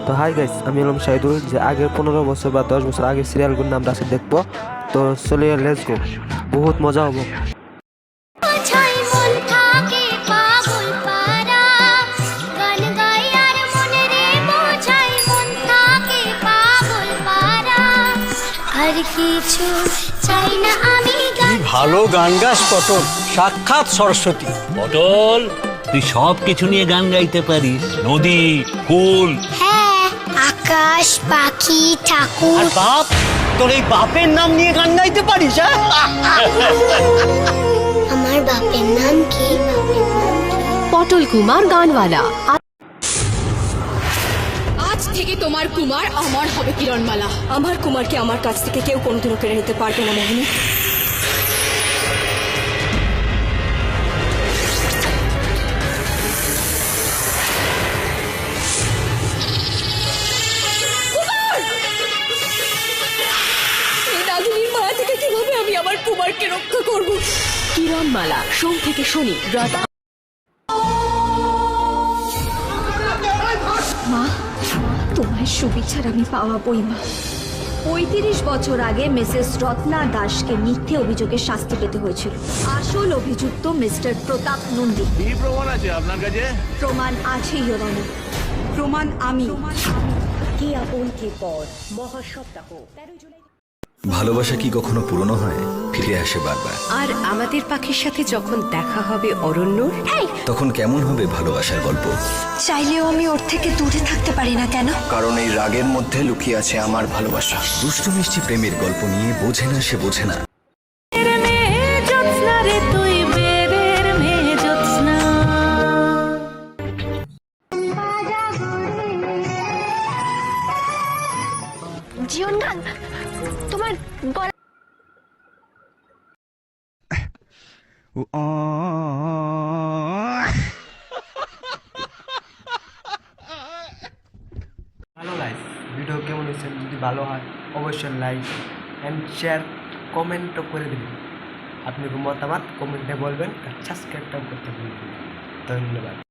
তো hi guys, আমি হলাম শাহিদুল। যে আগের 15 বছর বা 10 বছর আগের সিরিয়ালগুলোর নামটা আছে দেখবো। তো চলে লেটস গো, বহুত মজা হবো। কিছু চাই না আমি। ভালো গান গাস পটল, সাক্ষাৎ সরস্বতী। পটল, তুই সব কিছু নিয়ে গান গাইতে পারিস, নদী, ফুল। হ্যাঁ, আকাশ, পাখি, ঠাকুর। আর বাপ, তোর এই বাপের নাম নিয়ে গান গাইতে পারিস? আমার বাপের নাম কি? পটল কুমার গানওয়ালা। আজ থেকে তোমার কুমার আমার হবে কিরণমালা। আমার কুমারকে আমার কাছ থেকে কেউ কোনোদিনও কেড়ে নিতে পারবে না মোহিনী। এই নাগিনীর মায়া থেকে কিভাবে আমি আমার কুমারকে রক্ষা করব? কিরণমালা, সোম থেকে শনি রাত। মা, তোমার সুবিচার আমি পাওয়াবই মা। 35 বছর আগে মিসেস রত্না দাসকে মিথ্যে অভিযোগে শাস্তি পেতে হয়েছিল। আসল অভিযুক্ত মিস্টার প্রতাপ নন্দী। কি প্রমাণ আছে আপনার কাছে? প্রমাণ আছে ইয়োর অনার। প্রমাণ আমি। ভালোবাসা কি কখনো পুরনো হয়? ফিরে আসে বারবার। আর আমাদের পাখির সাথে যখন দেখা হবে অরণ্যর, তখন কেমন হবে ভালোবাসার গল্প? চাইলেও আমি ওর থেকে দূরে থাকতে পারি না কেন? কারণ এই রাগের মধ্যে লুকিয়ে আছে আমার ভালোবাসা। দুষ্টু মিষ্টি প্রেমের গল্প নিয়ে বোঝে না সে বোঝে না। জীবন গান, তোমার গলা হ্যালো গাইস, ভিডিও কেমন হয়েছে? যদি ভালো হয় অবশ্যই লাইক অ্যান্ড শেয়ার, কমেন্টও করে দেবেন। আপনি মতামত কমেন্টে বলবেন আর সাবস্ক্রাইবটাও করতে ভুলবেন না। ধন্যবাদ।